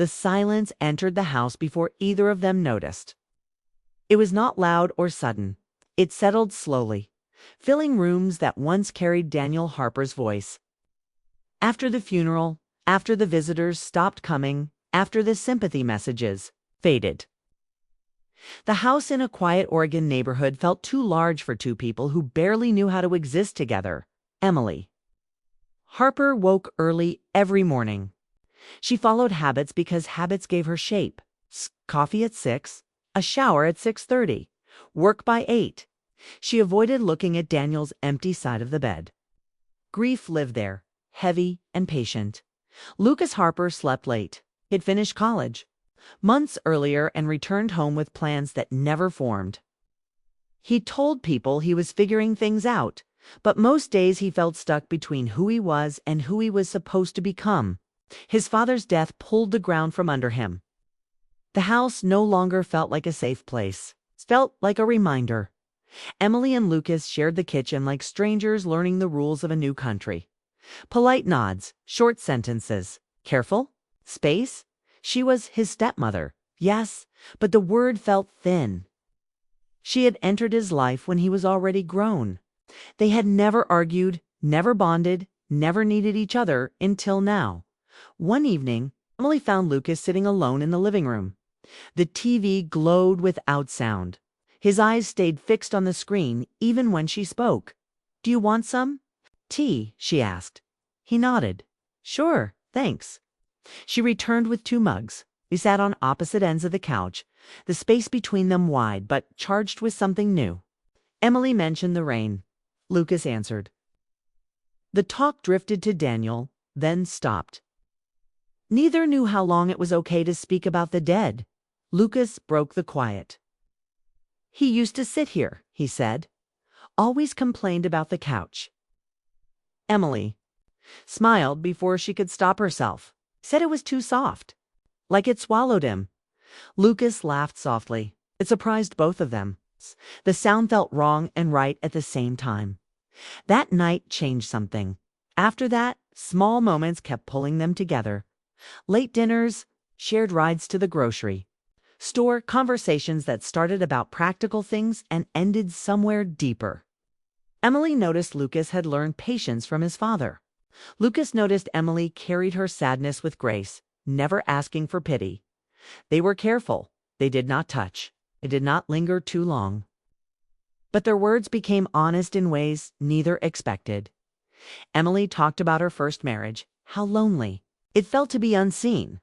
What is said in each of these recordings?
The silence entered the house before either of them noticed. It was not loud or sudden. It settled slowly, filling rooms that once carried Daniel Harper's voice. After the funeral, after the visitors stopped coming, after the sympathy messages faded. The house in a quiet Oregon neighborhood felt too large for two people who barely knew how to exist together. Emily Harper woke early every morning. She followed habits because habits gave her shape. Coffee at 6, a shower at 6:30, work by 8. She avoided looking at Daniel's empty side of the bed. Grief lived there, heavy and patient. Lucas Harper slept late. He'd finished college months earlier and returned home with plans that never formed. He told people he was figuring things out, but most days he felt stuck between who he was and who he was supposed to become. His father's death pulled the ground from under him. The house no longer felt like a safe place. It felt like a reminder. Emily and Lucas shared the kitchen like strangers learning the rules of a new country. Polite nods, short sentences. Careful? Space? She was his stepmother, yes, but the word felt thin. She had entered his life when he was already grown. They had never argued, never bonded, never needed each other until now. One evening, Emily found Lucas sitting alone in the living room. The TV glowed without sound. His eyes stayed fixed on the screen even when she spoke. "Do you want some tea?" she asked. He nodded. "Sure, thanks." She returned with 2 mugs. They sat on opposite ends of the couch, the space between them wide but charged with something new. Emily mentioned the rain. Lucas answered. The talk drifted to Daniel, then stopped. Neither knew how long it was okay to speak about the dead. Lucas broke the quiet. "He used to sit here," he said. "Always complained about the couch." Emily smiled before she could stop herself. Said it was too soft, like it swallowed him. Lucas laughed softly. It surprised both of them. The sound felt wrong and right at the same time. That night changed something. After that, small moments kept pulling them together. Late dinners, shared rides to the grocery store, conversations that started about practical things and ended somewhere deeper. Emily noticed Lucas had learned patience from his father. Lucas noticed Emily carried her sadness with grace, never asking for pity. They were careful. They did not touch. They did not linger too long. But their words became honest in ways neither expected. Emily talked about her first marriage, how lonely it felt to be unseen.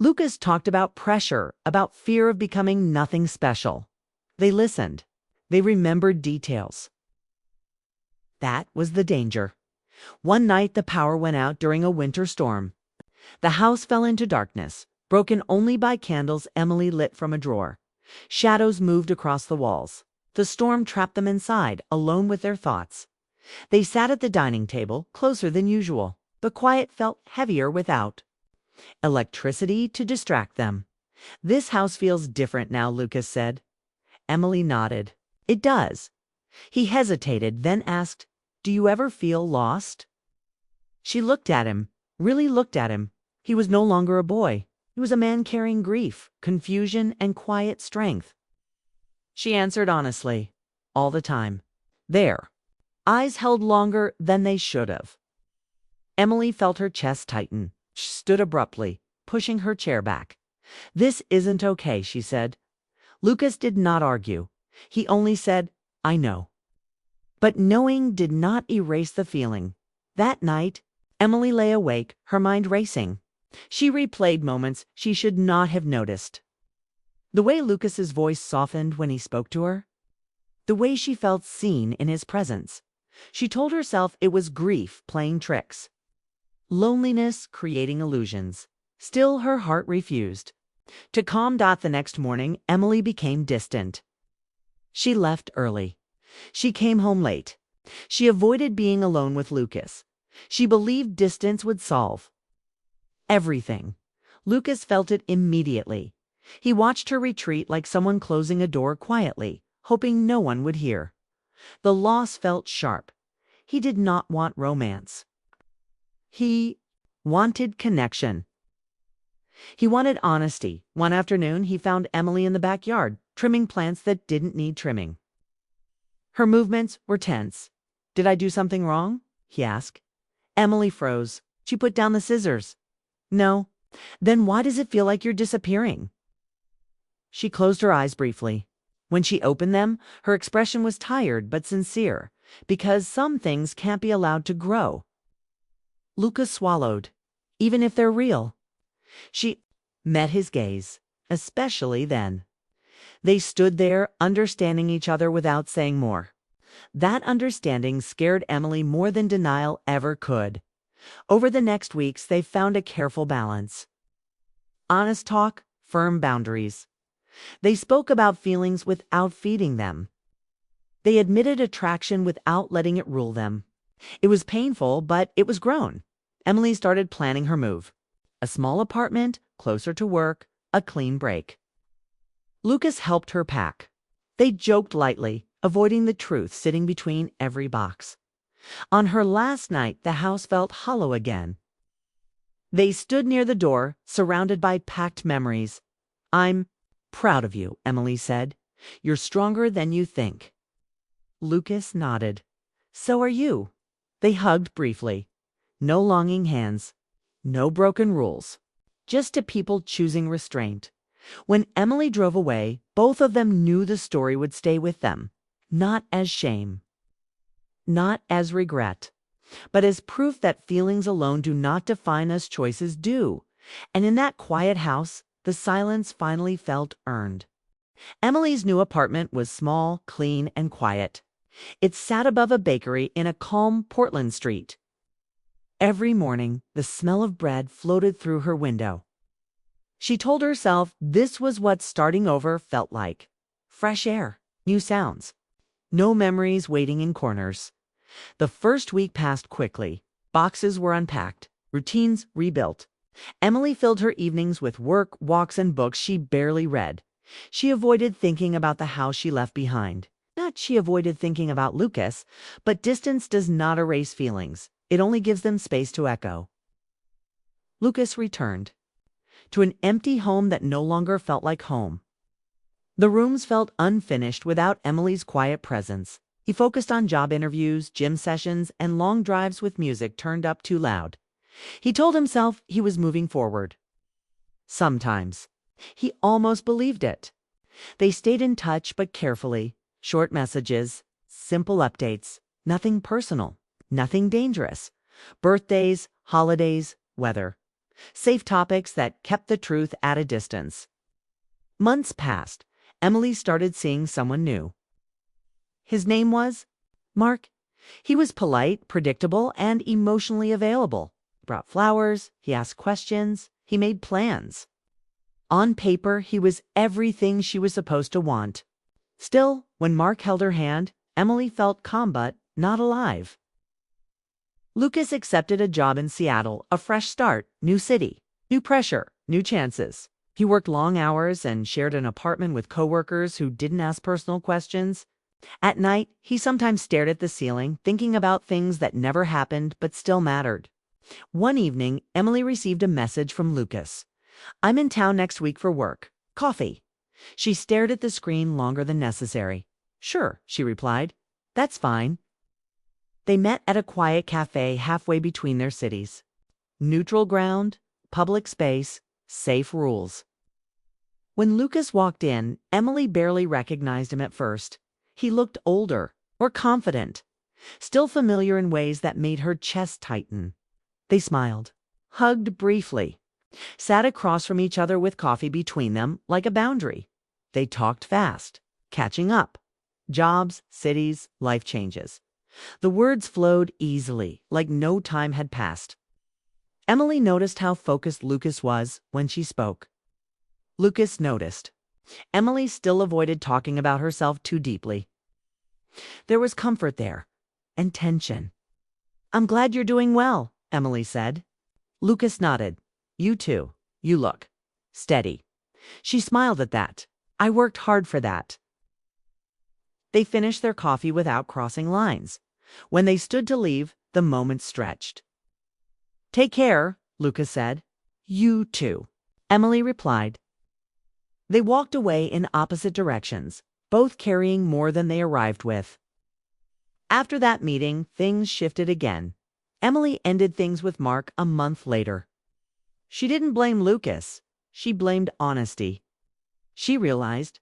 Lucas talked about pressure, about fear of becoming nothing special. They listened. They remembered details. That was the danger. One night the power went out during a winter storm. The house fell into darkness, broken only by candles Emily lit from a drawer. Shadows moved across the walls. The storm trapped them inside, alone with their thoughts. They sat at the dining table, closer than usual. The quiet felt heavier without electricity to distract them. "This house feels different now," Lucas said. Emily nodded. "It does." He hesitated, then asked, "Do you ever feel lost?" She looked at him, really looked at him. He was no longer a boy. He was a man carrying grief, confusion, and quiet strength. She answered honestly, "All the time." There. Eyes held longer than they should have. Emily felt her chest tighten. She stood abruptly, pushing her chair back. "This isn't okay," she said. Lucas did not argue. He only said, "I know." But knowing did not erase the feeling. That night, Emily lay awake, her mind racing. She replayed moments she should not have noticed. The way Lucas's voice softened when he spoke to her. The way she felt seen in his presence. She told herself it was grief playing tricks. Loneliness creating illusions. Still, her heart refused. To calm the next morning, Emily became distant. She left early. She came home late. She avoided being alone with Lucas. She believed distance would solve everything. Lucas felt it immediately. He watched her retreat like someone closing a door quietly, hoping no one would hear. The loss felt sharp. He did not want romance. He wanted connection. He wanted honesty. One afternoon, he found Emily in the backyard, trimming plants that didn't need trimming. Her movements were tense. "Did I do something wrong?" he asked. Emily froze. She put down the scissors. "No." "Then why does it feel like you're disappearing?" She closed her eyes briefly. When she opened them, her expression was tired but sincere, because some things can't be allowed to grow. Lucas swallowed. "Even if they're real?" She met his gaze, especially then. They stood there, understanding each other without saying more. That understanding scared Emily more than denial ever could. Over the next weeks, they found a careful balance. Honest talk, firm boundaries. They spoke about feelings without feeding them. They admitted attraction without letting it rule them. It was painful, but it was grown. Emily started planning her move. A small apartment, closer to work, a clean break. Lucas helped her pack. They joked lightly, avoiding the truth sitting between every box. On her last night, the house felt hollow again. They stood near the door, surrounded by packed memories. "I'm proud of you," Emily said. "You're stronger than you think." Lucas nodded. "So are you." They hugged briefly. No longing hands. No broken rules. Just two people choosing restraint. When Emily drove away, both of them knew the story would stay with them. Not as shame. Not as regret. But as proof that feelings alone do not define us, choices do. And in that quiet house, the silence finally felt earned. Emily's new apartment was small, clean, and quiet. It sat above a bakery in a calm Portland street. Every morning, the smell of bread floated through her window. She told herself this was what starting over felt like. Fresh air, new sounds. No memories waiting in corners. The first week passed quickly. Boxes were unpacked, routines rebuilt. Emily filled her evenings with work, walks, and books she barely read. She avoided thinking about the house she left behind. Not she avoided thinking about Lucas, but distance does not erase feelings. It only gives them space to echo. Lucas returned to an empty home that no longer felt like home. The rooms felt unfinished without Emily's quiet presence. He focused on job interviews, gym sessions, and long drives with music turned up too loud. He told himself he was moving forward. Sometimes. He almost believed it. They stayed in touch, but carefully. Short messages, simple updates, nothing personal, nothing dangerous. Birthdays, holidays, weather. Safe topics that kept the truth at a distance. Months passed. Emily started seeing someone new. His name was Mark. He was polite, predictable, and emotionally available. He brought flowers, he asked questions, he made plans. On paper, he was everything she was supposed to want. Still, when Mark held her hand, Emily felt calm but not alive. Lucas accepted a job in Seattle, a fresh start, new city, new pressure, new chances. He worked long hours and shared an apartment with coworkers who didn't ask personal questions. At night, he sometimes stared at the ceiling, thinking about things that never happened but still mattered. One evening, Emily received a message from Lucas. "I'm in town next week for work. Coffee." She stared at the screen longer than necessary. "Sure," she replied. "That's fine." They met at a quiet cafe halfway between their cities. Neutral ground, public space, safe rules. When Lucas walked in, Emily barely recognized him at first. He looked older, more confident, still familiar in ways that made her chest tighten. They smiled, hugged briefly, sat across from each other with coffee between them like a boundary. They talked fast, catching up. Jobs, cities, life changes. The words flowed easily, like no time had passed. Emily noticed how focused Lucas was when she spoke. Lucas noticed. Emily still avoided talking about herself too deeply. There was comfort there, and tension. "I'm glad you're doing well," Emily said. Lucas nodded. "You too. You look steady." She smiled at that. "I worked hard for that." They finished their coffee without crossing lines. When they stood to leave, the moment stretched. "Take care," Lucas said. "You too." Emily replied. They walked away in opposite directions, both carrying more than they arrived with. After that meeting, things shifted again. Emily ended things with Mark a month later. She didn't blame Lucas. She blamed honesty. She realized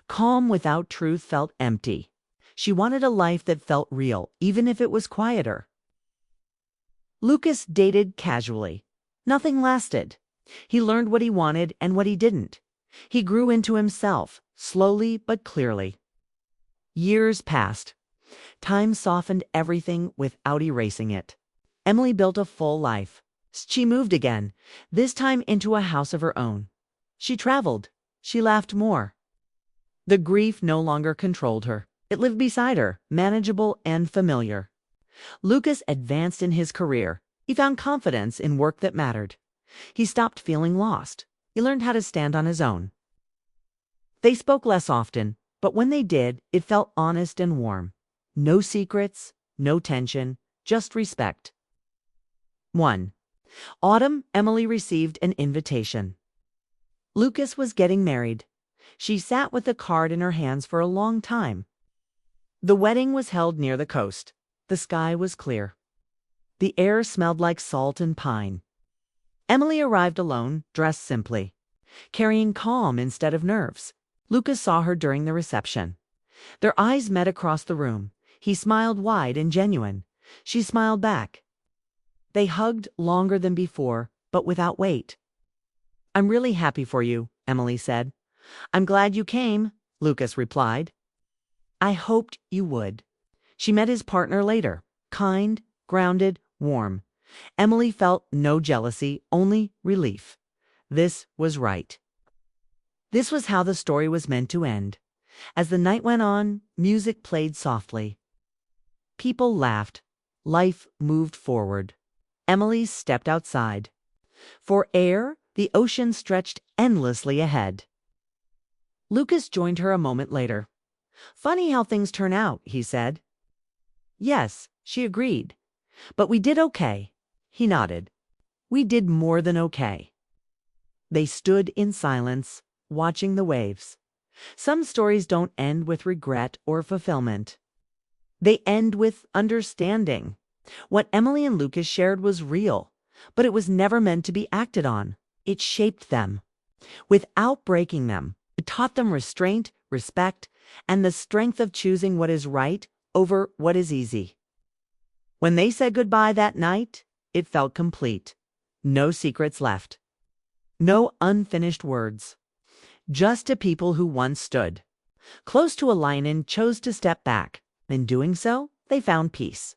calm without truth felt empty. She wanted a life that felt real, even if it was quieter. Lucas dated casually. Nothing lasted. He learned what he wanted and what he didn't. He grew into himself, slowly but clearly. Years passed. Time softened everything without erasing it. Emily built a full life. She moved again, this time into a house of her own. She traveled. She laughed more. The grief no longer controlled her. It lived beside her, manageable and familiar. Lucas advanced in his career. He found confidence in work that mattered. He stopped feeling lost. He learned how to stand on his own. They spoke less often, but when they did, it felt honest and warm. No secrets, no tension, just respect. 1. Autumn, Emily received an invitation. Lucas was getting married. She sat with the card in her hands for a long time. The wedding was held near the coast. The sky was clear. The air smelled like salt and pine. Emily arrived alone, dressed simply, carrying calm instead of nerves. Lucas saw her during the reception. Their eyes met across the room. He smiled wide and genuine. She smiled back. They hugged longer than before, but without weight. "I'm really happy for you," Emily said. "I'm glad you came," Lucas replied. "I hoped you would." She met his partner later, kind, grounded, warm. Emily felt no jealousy, only relief. This was right. This was how the story was meant to end. As the night went on, music played softly. People laughed. Life moved forward. Emily stepped outside. For air, the ocean stretched endlessly ahead. Lucas joined her a moment later. "Funny how things turn out," he said. "Yes," she agreed. "But we did okay." He nodded. "We did more than okay." They stood in silence, watching the waves. Some stories don't end with regret or fulfillment. They end with understanding. What Emily and Lucas shared was real, but it was never meant to be acted on. It shaped them. Without breaking them, it taught them restraint, respect, and the strength of choosing what is right over what is easy. When they said goodbye that night, it felt complete. No secrets left. No unfinished words. Just a people who once stood close to a lion and chose to step back. In doing so, they found peace.